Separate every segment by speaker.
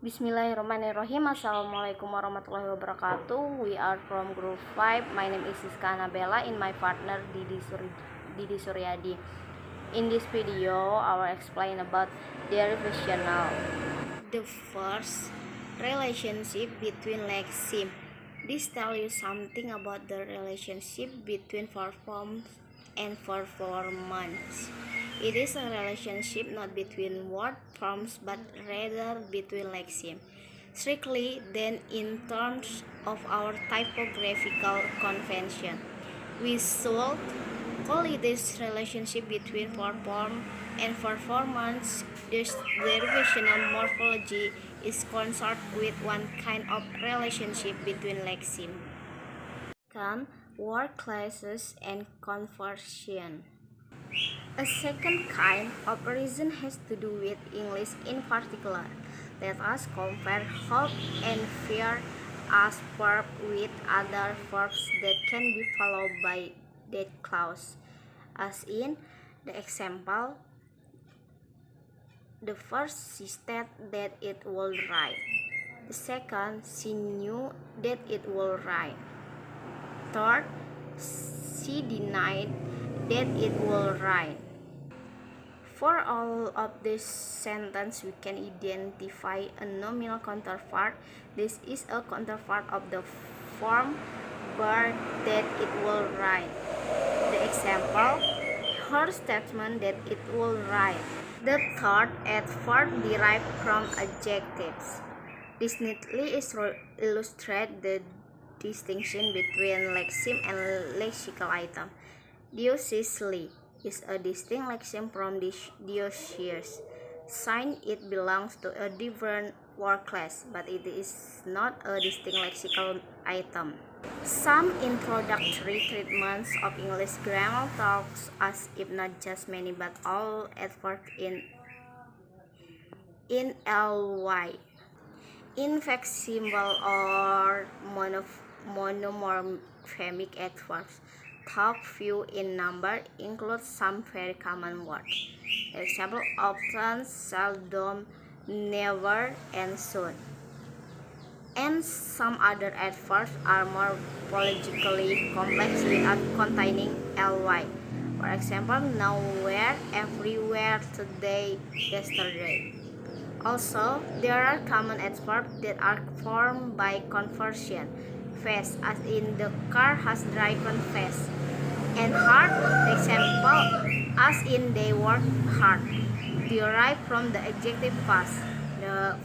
Speaker 1: Bismillahirrahmanirrahim. Assalamualaikum warahmatullahi wabarakatuh. We are from group 5. My name is Siska Anabella and my partner Didi Suryadi. In this video, I will explain about derivational. The first, relationship between lexeme. This tells you something about the relationship between performance and performance. It is a relationship not between word forms but rather between lexeme. Strictly, then, in terms of our typographical convention, we should call it this relationship between perform and performance. This derivational morphology is concerned with one kind of relationship between lexeme. Word classes and conversion. A second kind of reason has to do with English in particular. Let us compare hope and fear as verb with other verbs that can be followed by that clause. As in the example, the first, she said that it will rain. The second, she knew that it will rain. Third, she denied that it will rain. For all of this sentence, we can identify a nominal counterpart. This is a counterpart of the form "but that it will rain." The example, her statement that it will rain. The third adverb derived from adjectives. This neatly illustrates the distinction between lexeme and lexical item. Dioecically is a distinct lexeme from dioecious. Since it belongs to a different word class, but it is not a distinct lexical item. Some introductory treatments of English grammar talks as if not just many but all adverbs in ly. Inflexible or monomorphemic adverbs, though few in number, include some very common words. Example: often, seldom, never, and soon. And some other adverbs are more morphologically complex without containing ly. For example, nowhere, everywhere, today, yesterday. Also, there are common adverbs that are formed by conversion. Fast, as in the car has driven fast. And hard, for example, as in they work hard, derived from the adjective fast.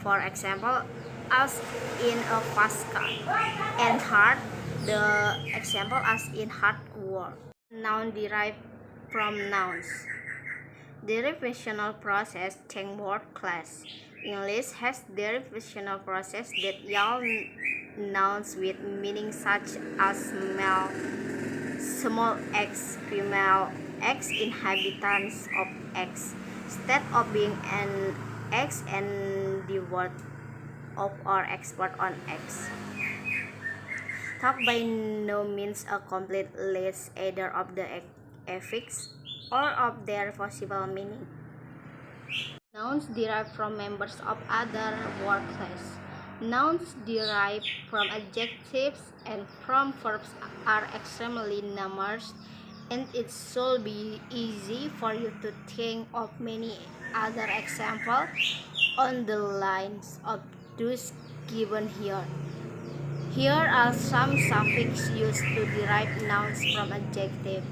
Speaker 1: For example, as in a fast car. And hard, the example as in hard work. Noun derived from nouns. Derivational process change word class. English has derivational process that yield nouns with meaning such as male, small x, female, x, inhabitants of x, instead of being an x and the word of or expert on x. Talk by no means a complete list either of the affix or of their possible meaning. Nouns derived from members of other word class. Nouns derived from adjectives and from verbs are extremely numerous, and it should be easy for you to think of many other examples on the lines of those given here. Here are some suffixes used to derive nouns from adjectives.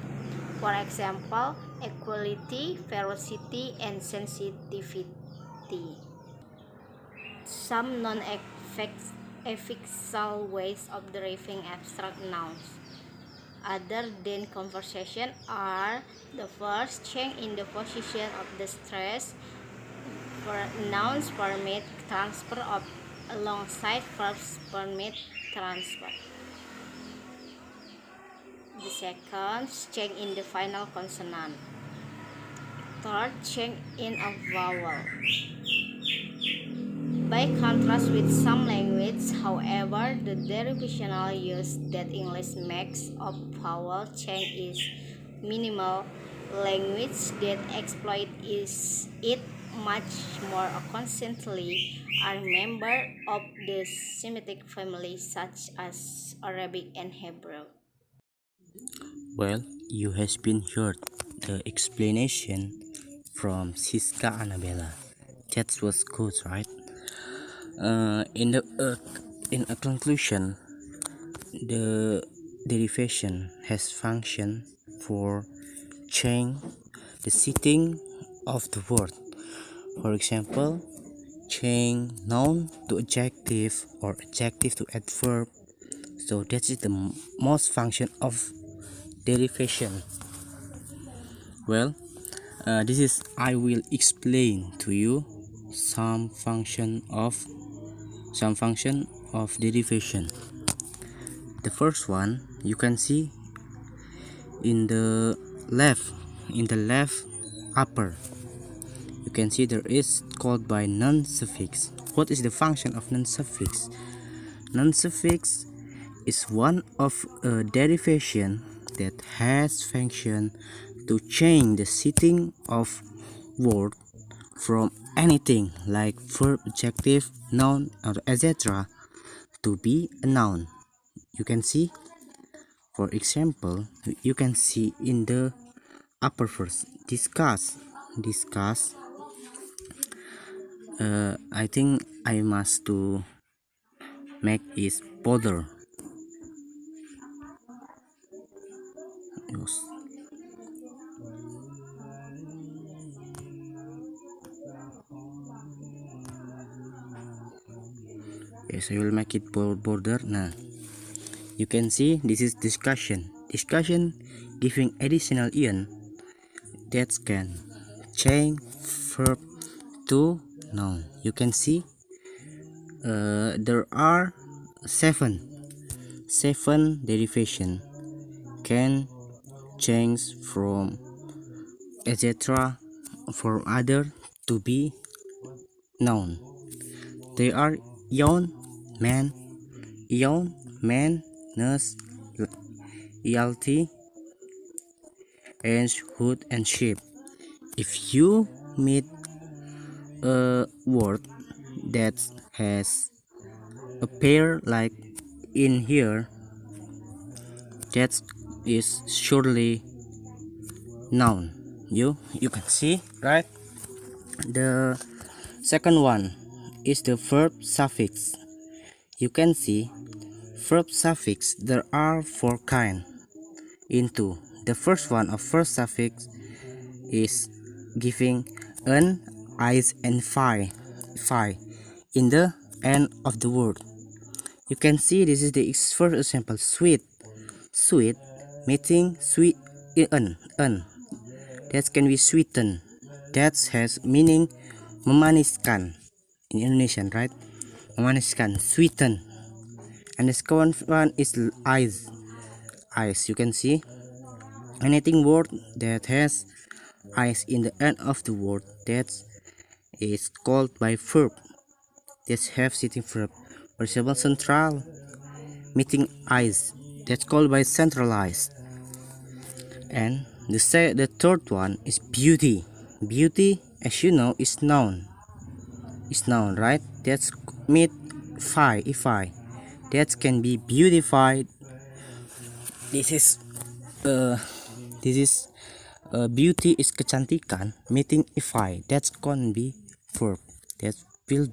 Speaker 1: For example, equality, ferocity, and sensitivity. Some non-affixal ways of deriving abstract nouns other than conversation are: the first, change in the position of the stress. Nouns permit transfer of alongside verbs permit transfer. The second, change in the final consonant. Third, change in a vowel. By contrast with some languages, however, the derivational use that English makes of vowel change is minimal. Language that exploit it much more constantly are members of the Semitic family such as Arabic and Hebrew.
Speaker 2: Well, you has been heard the explanation from Siska Annabella. That was good, right? In a conclusion, the derivation has function for change the setting of the word. For example, change noun to adjective or adjective to adverb. So that is the most function of derivation. Well, this is I will explain to you some function of derivation. The first one you can see in the left in the left upper. You can see there is called by non-suffix. What is the function of non-suffix? Non-suffix is one of a derivation that has function to change the setting of word from anything like verb, adjective, noun, or etc. to be a noun. You can see, for example, you can see in the upper verse, discuss. I think I must to make is bother. Yes. Yes, I will make it border. Now you can see this is discussion giving additional ion that can change verb to noun. You can see there are seven derivation can change from etc for other to be noun. They are yon, man, ion, man, nurse, elt, and hood and sheep. If you meet a word that has a pair like in here, that is surely noun. You can see, right? The second one is the verb suffix. You can see verb suffix there are four kind into. The first one of first suffix is giving an, eyes, and fi in the end of the word. You can see this is the first example, sweet meeting sweet an that can be sweeten, that has meaning memaniskan in Indonesian, right? Memaniskan, sweeten. And the second one is eyes. You can see anything word that has eyes in the end of the word, that is called by verb that have sitting verb. For example, central meeting eyes, that's called by centralized. And the third one is beauty. Beauty, as you know, is noun, right? That's meet ify, that can be beautified. This is uh this is beauty is kecantikan meeting ify, that's can be verb that will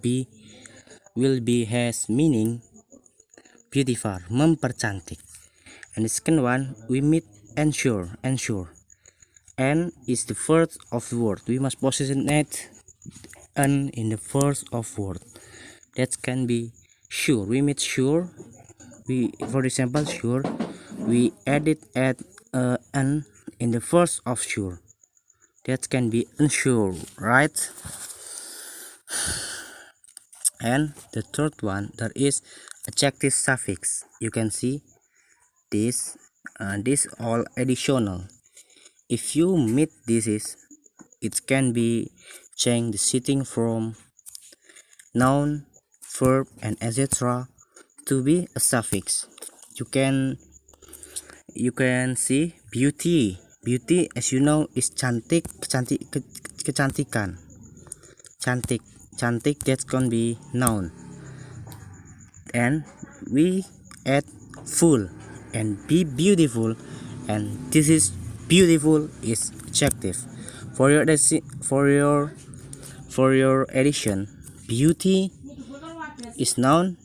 Speaker 2: be has meaning beautify, mempercantik. And the second one we meet ensure and is the first of the word, we must position it and in the first of word, that can be sure, we meet sure, we for example sure we edit at an in the first of sure, that can be unsure, right? And the third one there is adjective suffix. You can see this this all additional. If you meet this is, it can be change the sitting from noun, verb, and etc to be a suffix. You can see beauty. Beauty, as you know, is kecantikan. cantik. Cantik, that's gonna be noun. And we add full and be beautiful, and this is beautiful is adjective. For your for your addition, beauty is noun.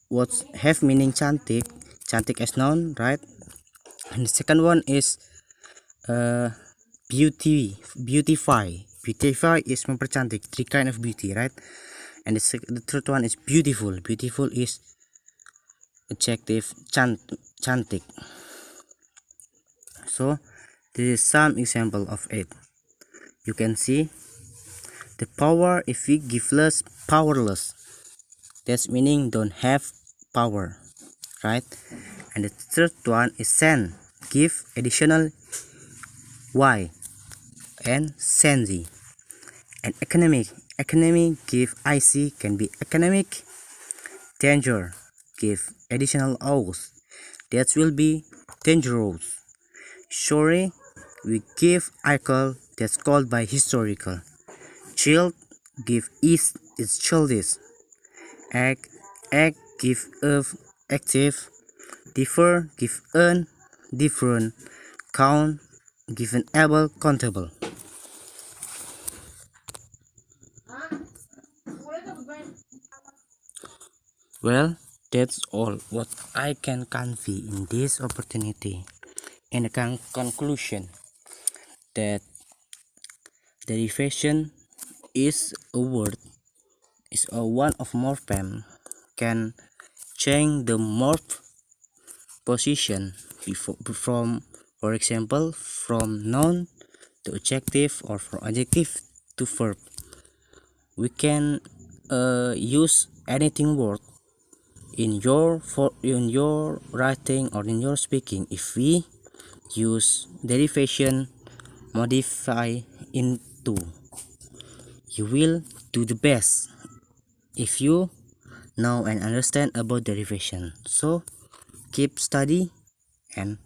Speaker 2: What have meaning cantik? Cantik as noun, right? And the second one is beauty, beautify. Beautify is mempercantik, three kind of beauty, right? And the third one is beautiful. Beautiful is adjective cantik. So this is some example of it. You can see the power, if we give less, powerless, that's meaning don't have power, right? And the third one is send, give additional y, and senzi. And economic give ic, can be economic. Danger, give additional o's, that will be dangerous. Story, we give article, that's called by historical. Child, give is childish. Act, give of, active. Differ, give un, different. Count, give an able, countable. Well, that's all what I can convey in this opportunity. In the conclusion, that derivation is a word, is a one of morphem, can change the morph position from, for example, from noun to adjective, or from adjective to verb. We can use anything word in your writing or in your speaking. If we use derivation, modify into, you will do the best if you know and understand about derivation. So keep study, and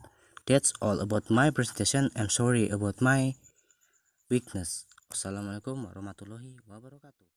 Speaker 2: that's all about my presentation. I'm sorry about my weakness. Wassalamualaikum warahmatullahi wabarakatuh.